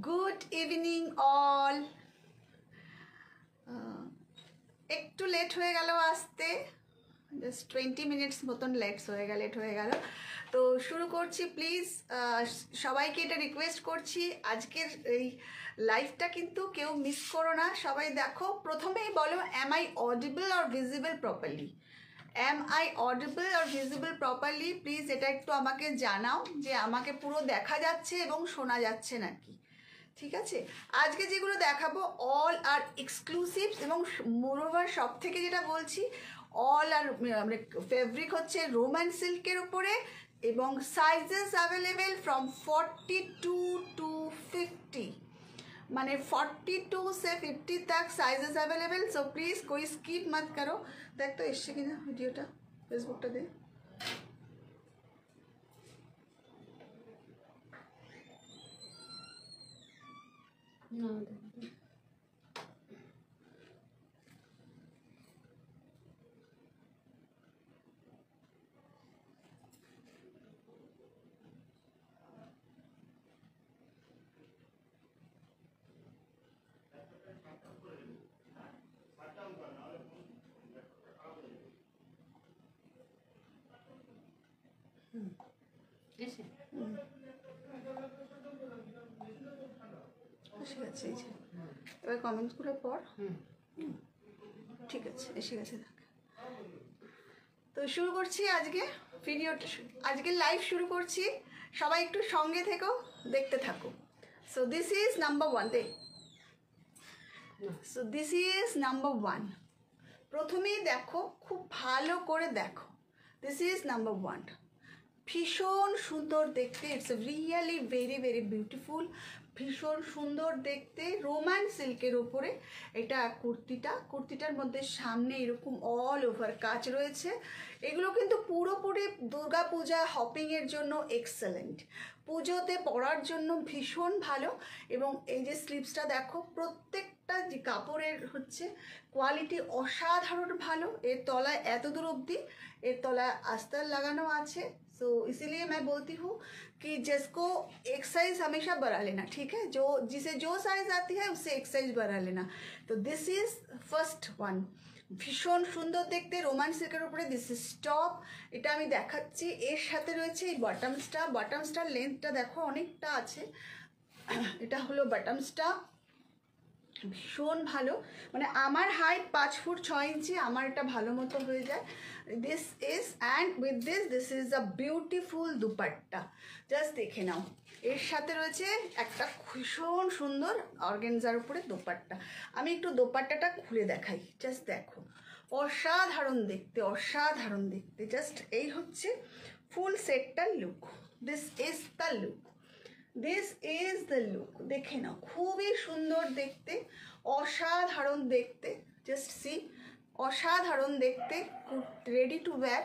Good evening all. একটু late হয়ে গেল আসতে, জাস্ট 20 মিনিটস মতন লেট হয়ে গেল। তো শুরু করছি, প্লিজ সবাইকে এটা রিকোয়েস্ট করছি, আজকের এই লাইভটা কিন্তু কেউ মিস করো না, সবাই দেখো। প্রথমেই বলো, am I audible or visible properly? Am I audible or visible properly? Please এটা একটু আমাকে জানাও যে আমাকে পুরো দেখা যাচ্ছে এবং শোনা যাচ্ছে নাকি। ঠিক আছে, আজকে যেগুলো দেখাবো অল আর এক্সক্লুসিভ, এবং মোরওভার সব থেকে যেটা বলছি, অল আর মানে ফেব্রিক হচ্ছে রোমান সিল্কের উপরে, এবং সাইজেস অ্যাভেলেবেল ফ্রম 42 to 50, মানে 42 से 50 तक साइजेस अवेलेबल। सो प्लीज़ कोई स्किप मत करो। देख तो इससे कि ना वीडियोटा फेसबुकटा दे। না এসে ঠিক আছে, এই যে এবার কমেন্টসগুলো পর। ঠিক আছে, এসে গেছে। তো শুরু করছি আজকে ভিডিওটা, আজকে লাইভ শুরু করছি, সবাই একটু সঙ্গে থেকো, দেখতে থাকো। So this is number one. This is number one. প্রথমেই দেখো, খুব ভালো করে দেখো, দিস ইজ নাম্বার ওয়ান। ভীষণ সুন্দর দেখতে, it's really very very beautiful, ভীষণ সুন্দর দেখতে, রোমান সিল্কের ওপরে এটা কুর্তিটার মধ্যে সামনে এরকম অল ওভার কাজ রয়েছে। এগুলো কিন্তু পুরোপুরি দুর্গা পূজা হপিংয়ের জন্য এক্সেলেন্ট, পুজোতে পরার জন্য ভীষণ ভালো। এবং এই যে স্লিভসটা দেখো, প্রত্যেকটা যে কাপড়ের হচ্ছে কোয়ালিটি অসাধারণ ভালো। এর তলায় এত দূর অবধি এর তলায় আস্তর লাগানো আছে। सो इसीलिए मैं बोलती हूँ कि जिसको एक साइज हमेशा बढ़ा लेना, ठीक है, जिसे जो साइज आती है उससे एक साइज बढ़ा लेना। तो दिस इज फर्स्ट वन, ভীষণ সুন্দর দেখতে, রোমান সিল্কের উপরে। দিস ইজ টপ, এটা আমি দেখাচ্ছি। এর সাথে রয়েছে এই বটমসটা লেন্থটা দেখো অনেকটা আছে, এটা হলো বটমসটা, ভীষণ ভালো। মানে আমার হাইট 5 ফুট 6 ইঞ্চি, আমার এটা ভালো মতো হয়ে যায়। This is and with this is a beautiful dupatta, just দেখে নাও। এর সাথে রয়েছে একটা ভীষণ সুন্দর অর্গানজার উপরে দোপাট্টা। আমি একটু দোপাট্টাটা খুলে দেখাই, জাস্ট দেখো, অসাধারণ দেখতে, অসাধারণ দেখতে। জাস্ট এই হচ্ছে ফুল সেটটার look. This is the look, this is the look. দেখে নাও, খুবই সুন্দর দেখতে, অসাধারণ দেখতে, জাস্ট সি, অসাধারণ দেখতে, ready to wire.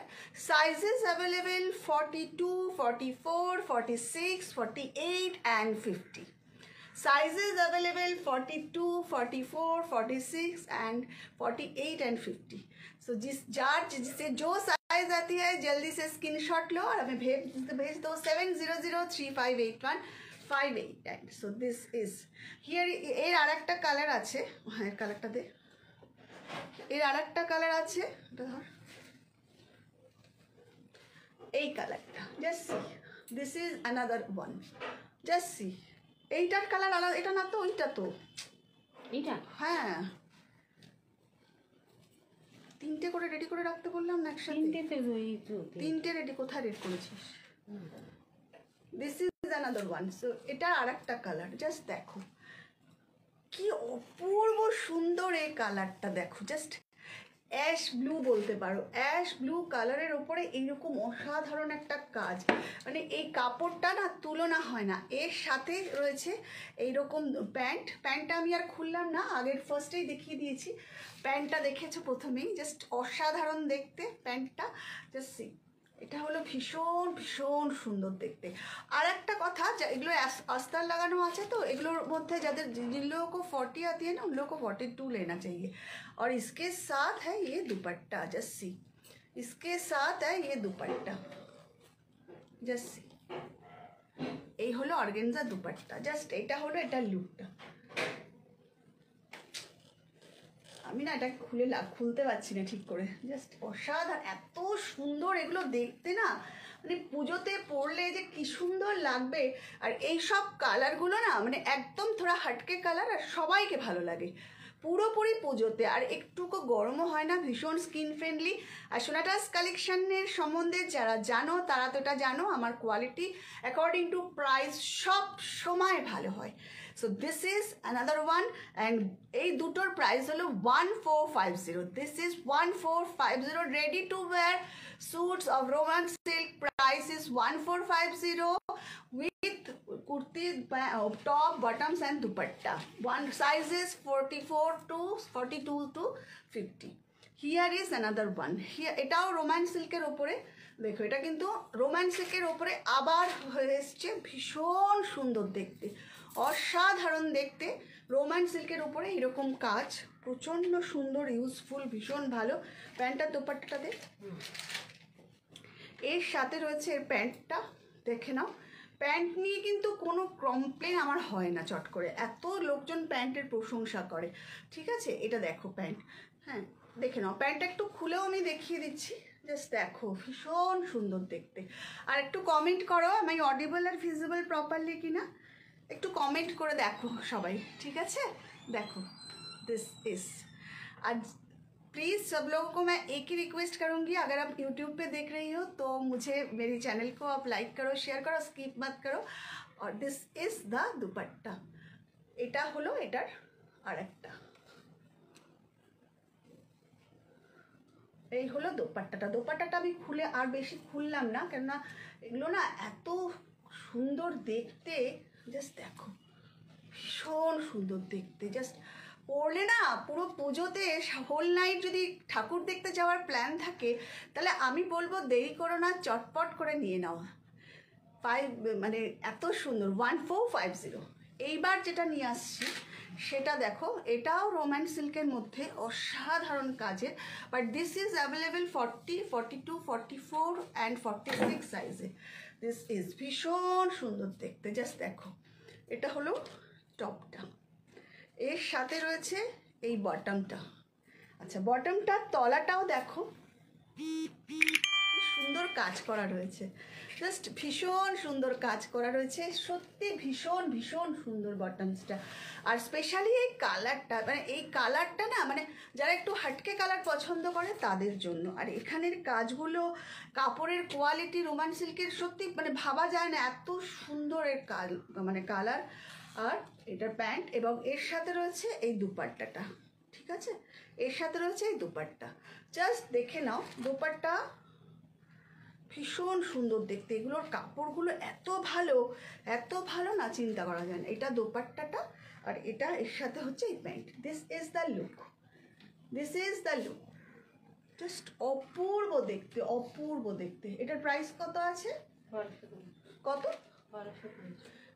Sizes available 42, 44, 46, 48 and 50. Sizes available 42, 44, 46 and 48 and 50. So जिसे जो साइज आती है जल्दी से स्क्रीनशॉट लो और हमें भेज दो 7003581589. So this is here. এর আরেকটা কালার আছে, হ্যাঁ এর কালারটা দে, এর আরেকটা কালার আছে, এটা ধর, এই কালারটা, just see, this is another one, just see. এইটার কালার আলাদা, এটা না তো, ওইটা তো, এইটা হ্যাঁ তিনটে করে রেডি করে রাখতে বললাম না একসাথে, তিনটে রেডি, কোথায় রেড করেছিস? This is another one. So এটা আর একটা কালার, জাস্ট দেখো কি অপূর্ব সুন্দর এই কালারটা, দেখো, জাস্ট অ্যাশ ব্লু বলতে পারো, অ্যাশ ব্লু কালারের ওপরে এইরকম অসাধারণ একটা কাজ। মানে এই কাপড়টা না তুলনা হয় না। এর সাথে রয়েছে এইরকম প্যান্টটা আমি আর খুললাম না, আগের ফার্স্টেই দেখিয়ে দিয়েছি। প্যান্টটা দেখেছো প্রথমেই, জাস্ট অসাধারণ দেখতে প্যান্টটা, জাস্ট সি। এটা হলো ভীষণ ভীষণ সুন্দর দেখতে। আর একটা কথা, এগুলো আস্তার লাগানো আছে, তো এগুলোর মধ্যে যাদের जिन लोगों को 40 आती है ना, उन लोगों को 42 लेना चाहिए। और इसके साथ है ये दुपट्टा, जस्ट सी, इसके साथ है ये दुपट्टा, जस्ट सी। এই এই হলো অর্গানজা দুপাট্টা। জাস্ট এটা হলো এটার লুকটা। আমি না এটা খুলতে পারছি না ঠিক করে, জাস্ট অসাধারণ, এত সুন্দর এগুলো দেখতে না, মানে পুজোতে পরলে যে কি সুন্দর লাগবে। আর এই সব কালারগুলো না মানে একদম থোড়া হাটকে কালার, আর সবাইকে ভালো লাগে পুরোপুরি পুজোতে, আর একটুকু গরমও হয় না, ভীষণ স্কিন ফ্রেন্ডলি। আর সোনাটাস কালেকশনের সম্বন্ধে যারা জানো তারা তো এটা জানো, আমার কোয়ালিটি অ্যাকর্ডিং টু প্রাইস সব সময় ভালো হয়। So this is another one, and এই দুটোর প্রাইস হলো 1450। This is 1450 ready to wire suits of Roman silk. Price is 1450 with kurti, top, bottoms and dupatta. One size is 44 to 42 to 50. Here is another one. Here এটাও Roman সিল্কের ওপরে, দেখো এটা কিন্তু Roman সিল্কের ওপরে আবার হয়ে এসছে, ভীষণ সুন্দর দেখতে, অসাধারণ দেখতে। রোমান সিল্কের ওপরে এরকম কাজ, প্রচণ্ড সুন্দর, ইউজফুল, ভীষণ ভালো। প্যান্টটার দোপাট্টাটাতে এর সাথে রয়েছে এর প্যান্টটা, দেখে নাও। প্যান্ট নিয়ে কিন্তু কোনো কমপ্লেন আমার হয় না চট করে, এত লোকজন প্যান্টের প্রশংসা করে, ঠিক আছে। এটা দেখো প্যান্ট, হ্যাঁ দেখে নাও, প্যান্টটা একটু খুলেও আমি দেখিয়ে দিচ্ছি, জাস্ট দেখো ভীষণ সুন্দর দেখতে। আর একটু কমেন্ট করো আমি অডিবল আর ভিজিবল প্রপারলি কিনা, একটু কমেন্ট করে দেখো সবাই, ঠিক আছে। দেখো दिस इज। आज प्लीज़ सब लोगों को मैं एक ही रिक्वेस्ट करूँगी, अगर आप यूट्यूब पे देख रही हो तो मुझे मेरी चैनल को आप लाइक करो, शेयर करो, स्किप मत करो। और दिस इज द दुपट्टा, এটা হলো এটার আরেকটা, এই হলো দোপাট্টাটা। দোপাট্টাটা আমি খুলে আর বেশি খুললাম না, কেননা এগুলো না এত সুন্দর দেখতে, জাস্ট দেখো ভীষণ সুন্দর দেখতে, জাস্ট পরলে না পুরো পুজোতে হোল নাইট যদি ঠাকুর দেখতে যাওয়ার প্ল্যান থাকে তাহলে আমি বলবো দেরি করো না, চটপট করে নিয়ে নাও। মানে এত সুন্দর 1450। এইবার যেটা নিয়ে আসছি সেটা দেখো, এটাও রোমান সিল্কের মধ্যে অসাধারণ কাজের, but this is available 40, 42, 44 and 46 সাইজে। দিস ইজ ভীষণ সুন্দর দেখতে, জাস্ট দেখো। এটা হলো টপটা, এর সাথে রয়েছে এই বটমটা। আচ্ছা বটমটার তলাটাও দেখো কি সুন্দর কাজ করা রয়েছে, জাস্ট ভীষণ সুন্দর কাজ করা রয়েছে, সত্যি ভীষণ ভীষণ সুন্দর বটমসটা। আর স্পেশালি এই কালারটা, মানে এই কালারটা না মানে যারা একটু হাটকে কালার পছন্দ করে তাদের জন্য। আর এখানের কাজগুলো, কাপড়ের কোয়ালিটি রোমান সিল্কের সত্যি মানে ভাবা যায় না, এত সুন্দর এর মানে কালার। আর এটার প্যান্ট, এবং এর সাথে রয়েছে এই দুপাট্টাটা, ঠিক আছে, এর সাথে রয়েছে এই দুপাট্টা। জাস্ট দেখে নাও, দুপাট্টা ভীষণ সুন্দর দেখতে, এগুলোর কাপড়গুলো এত ভালো না চিন্তা করা যায় না। এটা দোপাট্টাটা, আর এটা এর সাথে হচ্ছে এই pant. This is the look, this is the look, just অপূর্ব দেখতে, অপূর্ব দেখতে। এটার প্রাইস কত আছে, কত?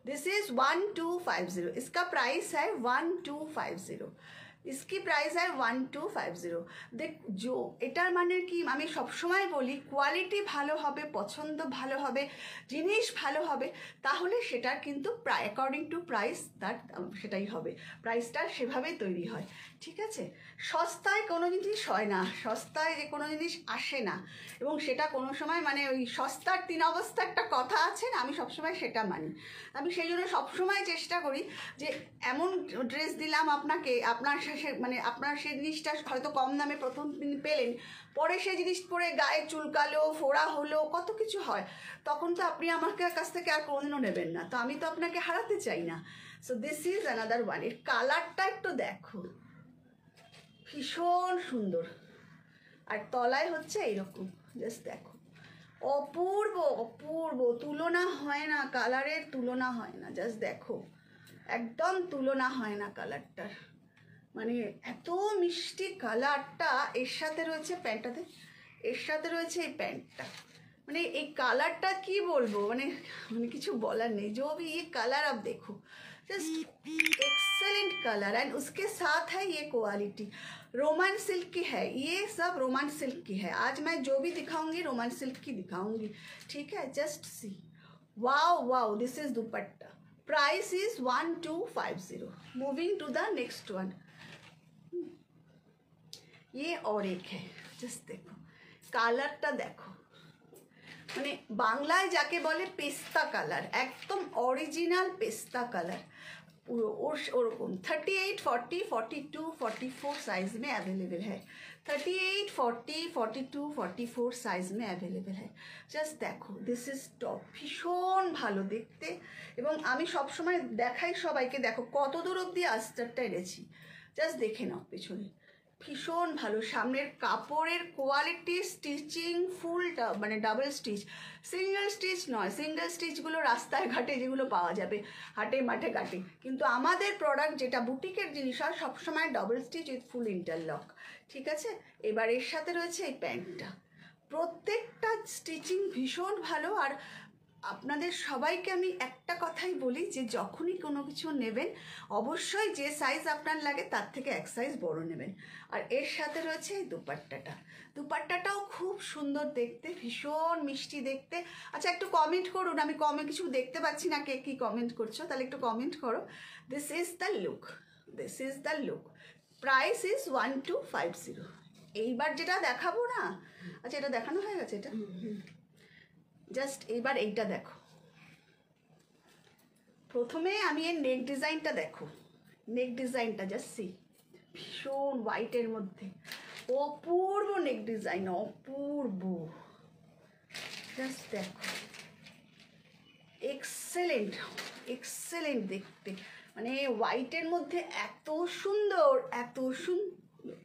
This is 1250। इसका प्राइस है 1250, इसकी प्राइस है 1250। देख जो এটার মানে কি, আমি সবসময় বলি কোয়ালিটি ভালো হবে, পছন্দ ভালো হবে, জিনিস ভালো হবে, তাহলে সেটার কিন্তু অ্যাকর্ডিং টু প্রাইস তার সেটাই হবে, প্রাইসটা সেভাবেই তৈরি হয়, ঠিক আছে। সস্তায় কোনো জিনিস হয় না, সস্তায় যে কোনো জিনিস আসে না, এবং সেটা কোনো সময় মানে ওই সস্তার তিন অবস্থা একটা কথা আছে না, আমি সবসময় সেটা মানি। আমি সেই জন্য সবসময় চেষ্টা করি যে এমন ড্রেস দিলাম আপনাকে, আপনার মানে আপনার সেই জিনিসটা হয়তো কম দামে প্রথম দিন পেলেন, পরে সেই জিনিস পরে গায়ে চুলকালো, ফোড়া হলো, কত কিছু হয়, তখন তো আপনি আমার কাছ থেকে আর কোনোদিনও নেবেন না, তো আমি তো আপনাকে হারাতে চাই না। So this is another one. এর কালারটা একটু দেখো, ভীষণ সুন্দর। আর তলায় হচ্ছে এইরকম, জাস্ট দেখো অপূর্ব অপূর্ব, তুলনা হয় না, কালারের তুলনা হয় না, জাস্ট দেখো একদম তুলনা হয় না কালারটার, মানে এত মিষ্টি কালারটা। এর সাথে রয়েছে প্যান্টটাতে, এর সাথে রয়েছে এই প্যান্টটা, মানে এই কালারটা কি বলবো, মানে মানে কিছু বলার নেই। जो भी ये कलर आप देखो, जस्ट एक्सेलेंट कलर, एंड उसके साथ है ये क्वालिटी रोमान सिल्क की है, ये सब रोमान सिल्क की है। आज मैं जो भी दिखाऊंगी रोमान सिल्क की दिखाऊंगी, ठीक है। Just see wow, this is dupatta. Price is 1250. Moving to the next one. ये और एक है, जस्ट देखो কালারটা দেখো, মানে বাংলায় যাকে বলে পেস্তা কালার, একদম অরিজিনাল পেস্তা কালার, পুরো ওরকম 38, 40, 42, 44 साइज में अवेलेबल है। 38, 40, 42, 44 साइज में अवेलेबल है। জাস্ট দেখো, দিস ইজ টপ, ভীষণ ভালো দেখতে। এবং আমি সবসময় দেখাই সবাইকে, দেখো কত দূর অবধি আস্তারটা এনেছি, জাস্ট দেখে নাও পেছনে, ভীষণ ভালো। সামনের কাপড়ের কোয়ালিটি, স্টিচিং ফুলটা মানে ডাবল স্টিচ, সিঙ্গেল স্টিচ নয়। সিঙ্গেল স্টিচগুলো রাস্তায় ঘাটে যেগুলো পাওয়া যাবে হাটে মাঠে ঘাটে, কিন্তু আমাদের প্রোডাক্ট যেটা বুটিকের জিনিস হয় সবসময় double stitch with full interlock, ঠিক আছে। এবার এর সাথে রয়েছে এই প্যান্টটা, প্রত্যেকটা স্টিচিং ভীষণ ভালো। আর আপনাদের সবাইকে আমি একটা কথাই বলি যে যখনই কোনো কিছু নেবেন অবশ্যই যে সাইজ আপনার লাগে তার থেকে এক সাইজ বড় নেবেন। আর এর সাথে রয়েছে এই দুপাট্টাটা, দুপাট্টাটাও খুব সুন্দর দেখতে, ভীষণ মিষ্টি দেখতে। আচ্ছা একটু কমেন্ট করুন, আমি কিছু দেখতে পাচ্ছি না, কে কী কমেন্ট করছো, তাহলে একটু কমেন্ট করো। This is the look, this is the look. Price is 1250। এইবার যেটা দেখাবো না, আচ্ছা এটা দেখানো হয়ে গেছে, এটা জাস্ট এবার এইটা দেখো। প্রথমে আমি এর নেক ডিজাইনটা দেখো, নেক ডিজাইনটা জাস্ট সি, ভীষণ হোয়াইটের মধ্যে অপূর্ব নেক ডিজাইন, অপূর্ব, জাস্ট দেখো, এক্সেলেন্ট, এক্সেলেন্ট দেখতে, মানে হোয়াইটের মধ্যে এত সুন্দর, এত সুন্দর,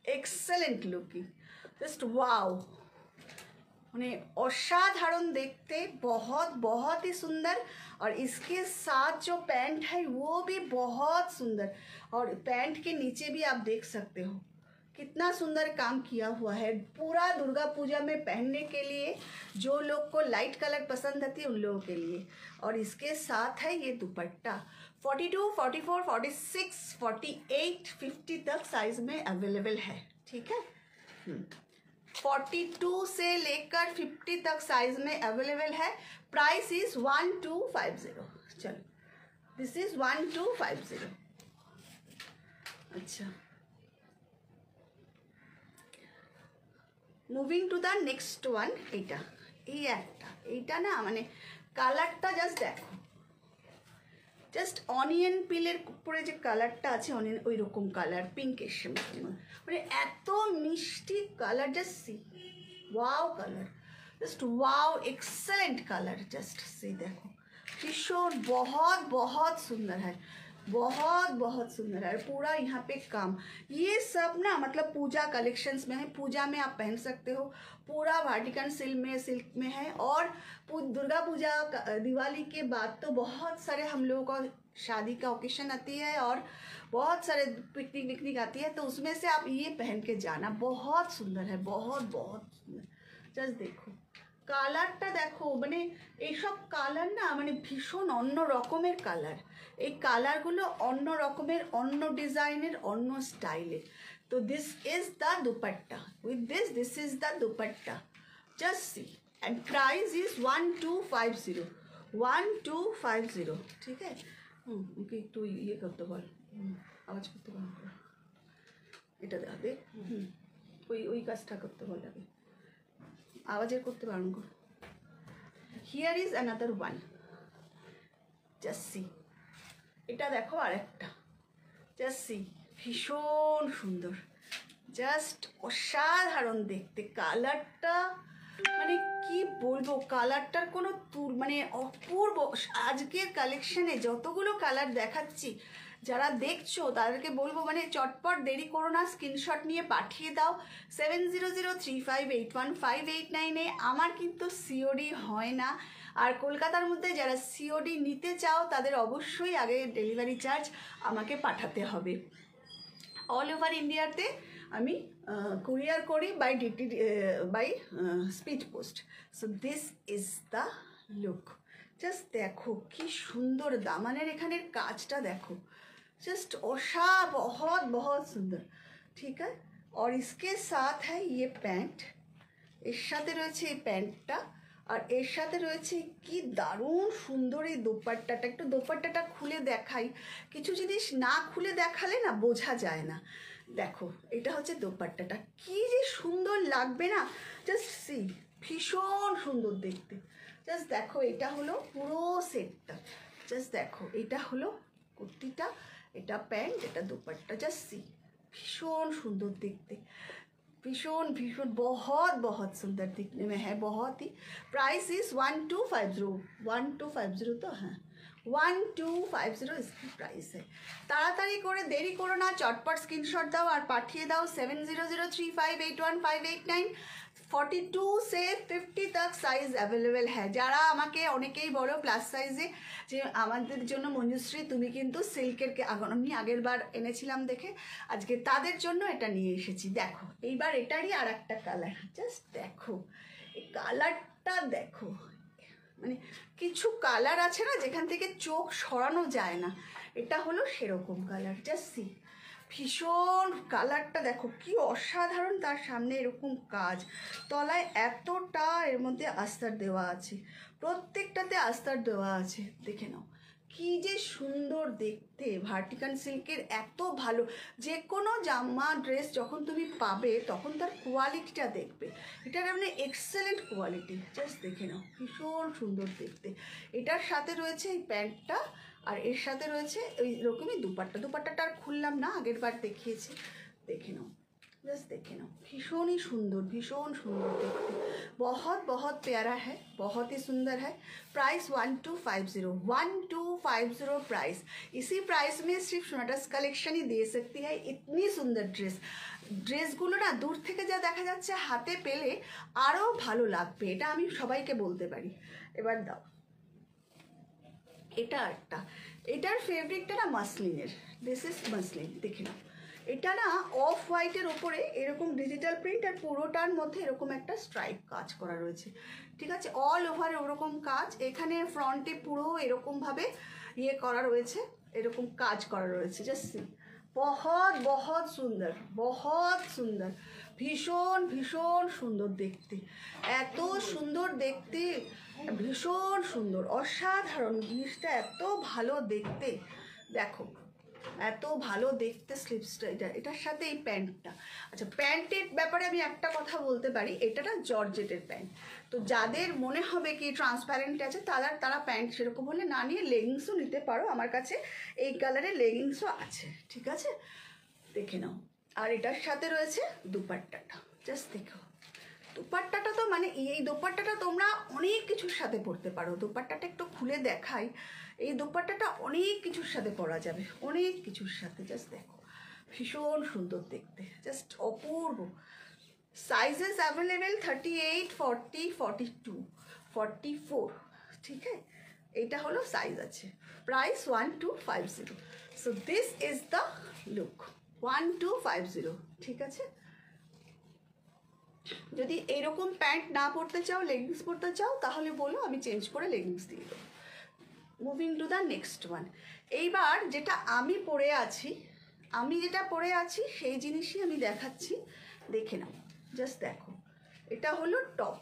এক্সেলেন্ট লুকিং, জাস্ট ওয়াও, মানে असाधारण देखते, बहुत ही सुंदर। और इसके साथ जो पैंट है वो भी बहुत सुंदर, और पैंट के नीचे भी आप देख सकते हो कितना सुंदर काम किया हुआ है। पूरा दुर्गा पूजा में पहनने के लिए, जो लोग को लाइट कलर पसंद आती है उन लोगों के लिए। और इसके साथ है ये दुपट्टा, 42, 44, 46, 48, 50 तक साइज में अवेलेबल है, ठीक है। 42 से लेकर 50 तक साइज में अवेलेबल है। Price is 1250। चलो, दिस इज 1250। अच्छा, moving to the next one. এইটা, এই একটা, এইটা না মানে কালারটা জাস্ট দেখো, জাস্ট অনিয়ন পিলের উপরে যে কালারটা আছে, অনিয়ন ওই রকম কালার, পিঙ্কের মানে এত মিষ্টি colour, just see, wow colour, just wow, excellent colour, just say देखो, भीषण बहुत सुंदर है, बहुत सुंदर है। पूरा यहाँ पे काम, ये सब ना मतलब पूजा कलेक्शंस में है, पूजा में आप पहन सकते हो। पूरा वाटिकन सिल्क में है। और दुर्गा पूजा, दिवाली के बाद तो बहुत सारे हम लोगों का शादी का ओकेशन आती है और बहुत सारे पिकनिक आती है, तो उसमें से आप ये पहन के जाना, बहुत सुंदर है, बहुत सुंदर। जस्ट देखो কালারটা দেখো, মানে এইসব কালার না মানে ভীষণ অন্য রকমের কালার, এই কালারগুলো অন্য রকমের, অন্য ডিজাইনের, অন্য স্টাইলের। তো this is the dupatta, with this is the dupatta, just see. And price is 1250, 1250, ঠিক আছে। ওকে একটু ইয়ে করতে বল, আওয়াজ করতে বল, এটা দেখাবে, ওই কাজটা করতে বল আগে, আওয়াজের করতে বারণ করো। Here is another one, just see, এটা দেখো আর একটা, জাস্ট সি, ভীষণ সুন্দর, জাস্ট অসাধারণ দেখতে। কালারটা মানে কি বলবো, কালারটার কোনো মানে অপূর্ব। আজকের কালেকশানে যতগুলো কালার দেখাচ্ছি, যারা দেখছো তাদেরকে বলবো মানে চটপট দেরি করো না, স্ক্রিনশট নিয়ে পাঠিয়ে দাও 7003581589-এ। আমার কিন্তু সিওডি হয় না, আর কলকাতার মধ্যে যারা সিওডি নিতে চাও তাদের অবশ্যই আগে ডেলিভারি চার্জ আমাকে পাঠাতে হবে। অল ওভার ইন্ডিয়াতে আমি কুরিয়ার করি by speed post. So this is the look, just দেখো কি সুন্দর দামানের এখানের কাজটা দেখো, जस्ट बहुत सुंदर, ठीक है। और इसके साथ है ये पैंट, এর সাথে রয়েছে এই প্যান্টটা। আর এর সাথে রয়েছে কি দারুণ সুন্দর এই দোপাট্টাটা। একটু দোপাট্টাটা খুলে দেখাই, কিছু জিনিস না খুলে দেখালে না বোঝা যায় না। দেখো এটা হচ্ছে দোপাট্টাটা, কি যে সুন্দর লাগবে না, জাস্ট সি, ভীষণ সুন্দর দেখতে। জাস্ট দেখো, এটা হলো পুরো সেটটা, জাস্ট দেখো, এটা হলো কুর্তিটা, এটা প্যান্ট, এটা দোপাট্টা, জাস্ট সি, भीषण सुंदर देखते, भीषण भीषण बहुत बहुत सुंदर दिखने में है, बहुत ही। प्राइस इज 1250, 1250 तो हाँ 1250 इसकी प्राइस है। ताड़ाताड़ी करे देरी करो ना, चटपट स्क्रीनशॉट दाओ और पाठिए दाओ 7003581589। 42 से 50 तक साइज अवेलेबल है। যারা আমাকে অনেকেই বলো প্লাস সাইজে যে আমাদের জন্য মঞ্জুশ্রী তুমি কিন্তু সিল্কের আমি আগের বার এনেছিলাম দেখে, আজকে তাদের জন্য এটা নিয়ে এসেছি। দেখো এইবার এটারই আর একটা কালার, জাস্ট দেখো এই কালারটা দেখো, মানে কিছু কালার আছে না যেখান থেকে চোখ সরানো যায় না, এটা হলো সেরকম কালার, জাস্ট সি, ভীষণ কালারটা দেখো কি অসাধারণ। তার সামনে এরকম কাজ, তলায় এতটা এর মধ্যে আস্তর দেওয়া আছে, প্রত্যেকটাতে আস্তর দেওয়া আছে, দেখে নাও কি যে সুন্দর দেখতে। ভার্টিকান সিল্কের এত ভালো যে কোনো জামা ড্রেস যখন তুমি পাবে তখন তার কোয়ালিটিটা দেখবে, এটার মানে এক্সেলেন্ট কোয়ালিটি, জাস্ট দেখে নাও ভীষণ সুন্দর দেখতে। এটার সাথে রয়েছে এই প্যান্টটা, আর এর সাথে রয়েছে ওই রকমই দুপাট্টা। দুপাট্টাটা আর খুললাম না, আগের বার দেখিয়েছি, দেখে নাও, জাস্ট দেখে নাও, ভীষণই সুন্দর, ভীষণ সুন্দর देखते, बहुत बहुत प्यारा है, बहुत ही सुंदर है। Price 1250 price. इसी प्राइस में सिर्फ सोनाटास कलेक्शन ही दे सकती है इतनी सुंदर ड्रेस। ড্রেসগুলো না দূর থেকে যা দেখা যাচ্ছে, হাতে পেলে আরও ভালো লাগবে, এটা আমি সবাইকে বলতে পারি। এবার দাও এটা একটা, এটার ফেব্রিকটা না মাসলিনের, দিস ইজ মাসলিন, দেখে নাও। এটা না অফ হোয়াইটের ওপরে এরকম ডিজিটাল প্রিন্ট, আর পুরোটার মধ্যে এরকম একটা স্ট্রাইপ কাজ করা রয়েছে, ঠিক আছে, অল ওভার ওরকম কাজ। এখানে ফ্রন্টে পুরো এরকমভাবে ইয়ে করা রয়েছে, এরকম কাজ করা রয়েছে, জাস্ট সি, बहुत बहुत सुंदर, बहुत सुंदर, ভীষণ ভীষণ সুন্দর দেখতে, এত সুন্দর দেখতে, ভীষণ সুন্দর, অসাধারণ জিনিসটা, এত ভালো দেখতে, দেখো এত ভালো দেখতে স্লিভসটা, এটার সাথে এই প্যান্টটা। আচ্ছা, প্যান্টের ব্যাপারে আমি একটা কথা বলতে পারি, এটা না জর্জেটের প্যান্ট, তো যাদের মনে হবে কি ট্রান্সপারেন্ট আছে তারা প্যান্ট সেরকম হলে না নিয়ে লেগিংসও নিতে পারো, আমার কাছে এই কালারের লেগিংসও আছে, ঠিক আছে, দেখে নাও। আর এটার সাথে রয়েছে দুপাট্টাটা, জাস্ট দেখো দুপাট্টাটা, তো মানে এই দোপাট্টাটা তোমরা অনেক কিছুর সাথে পরতে পারো। দোপাট্টাটা একটু খুলে দেখাই, এই দোপাট্টাটা অনেক কিছুর সাথে পরা যাবে, অনেক কিছুর সাথে, জাস্ট দেখো ভীষণ সুন্দর দেখতে, জাস্ট অপূর্ব। সাইজেস অ্যাভেলেবেল 38, 40, 42, 44, ঠিক আছে, এইটা হলো সাইজ আছে। Price 1250। So this is the look 1250, ঠিক আছে। যদি এরকম প্যান্ট না পরতে চাও, লেগিংস পরতে চাও, তাহলে বলো, আমি চেঞ্জ করে লেগিংস দিয়ে দেবো। Moving to the next one. এইবার যেটা আমি পরে আছি, সেই জিনিসই আমি দেখাচ্ছি, দেখে নাও, জাস্ট দেখো, এটা হলো টপ,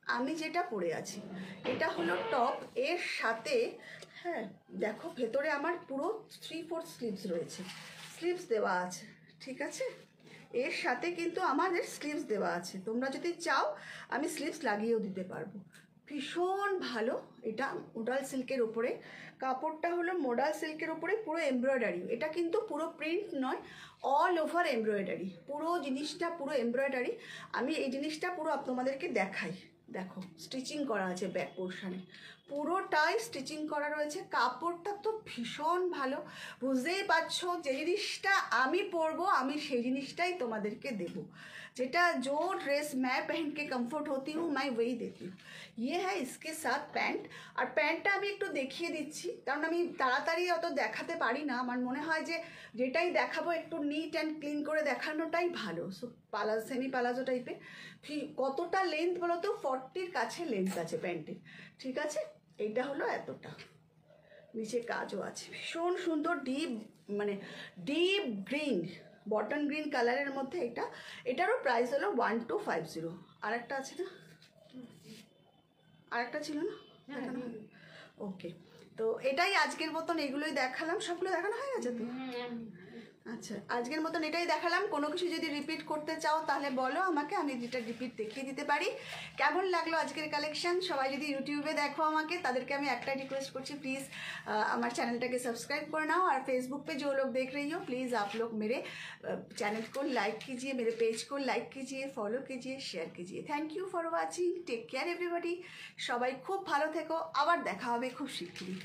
আমি যেটা পরে আছি এটা হলো টপ, এর সাথে হ্যাঁ দেখো ভেতরে আমার পুরো 3/4 স্লিভস রয়েছে, স্লিভস দেওয়া আছে, ঠিক আছে, এর সাথে কিন্তু আমাদের স্লিভস দেওয়া আছে, তোমরা যদি চাও আমি স্লিভস লাগিয়েও দিতে পারবো। ভীষণ ভালো, এটা মোডাল সিল্কের ওপরে, কাপড়টা হলো মোডাল সিল্কের ওপরে পুরো এমব্রয়ডারি, এটা কিন্তু পুরো প্রিন্ট নয়, অল ওভার এমব্রয়ডারি, পুরো জিনিসটা পুরো এমব্রয়ডারি। আমি এই জিনিসটা পুরো তোমাদেরকে দেখাই, দেখো স্টিচিং করা আছে ব্যাক পোর্শনে, পুরোটাই স্টিচিং করা রয়েছে, কাপড়টা তো ভীষণ ভালো, বুঝতেই পারছো যে জিনিসটা আমি পরবো আমি সেই জিনিসটাই তোমাদেরকে দেবো, যেটা जो ड्रेस मैं पहन के कंफर्ट होती हूँ मैं वही देती हूँ। ये है इसके साथ প্যান্ট, আর প্যান্টটা আমি একটু দেখিয়ে দিচ্ছি, কারণ আমি তাড়াতাড়ি অত দেখাতে পারি না, আমার মনে হয় যে যেটাই দেখাবো একটু নিট অ্যান্ড ক্লিন করে দেখানোটাই ভালো। সো সেমি পালাজো টাইপের, কতটা লেন্থ বলো তো, 40-র কাছে লেন্থ আছে প্যান্টের, ঠিক আছে, এইটা হলো এতটা, নিচে কাজও আছে, ভীষণ সুন্দর, ডিপ গ্রিন, বটন গ্রিন কালারের মধ্যে এটা, এটারও প্রাইস হলো 1250। আর একটা আছে না, আর একটা ছিল না, দেখানো হয়নি। ওকে, তো এটাই আজকের মতন, এগুলোই দেখালাম, সবগুলো দেখানো হয়ে গেছে তো। আচ্ছা, আজকের মতন এটাই দেখালাম। কোনো কিছু যদি রিপিট করতে চাও তাহলে বলো আমাকে, আমি যেটা রিপিট দেখিয়ে দিতে পারি। কেমন লাগলো আজকের কালেকশন? সবাই যদি ইউটিউবে দেখো আমাকে, তাদেরকে আমি একটা রিকোয়েস্ট করছি, প্লিज़ আমার चैनलটাকে सब्सक्राइब कर नाओ। और फेसबुक पे जो लोग देख रही हो, प्लीज़ आप लोग मेरे चैनल को लाइक कीजिए, मेरे पेज को लाइक कीजिए, फॉलो कीजिए, शेयर कीजिए। Thank you for watching, take care everybody. সবাই খুব ভালো থেকো, আবার দেখা হবে খুব শিগগিরই।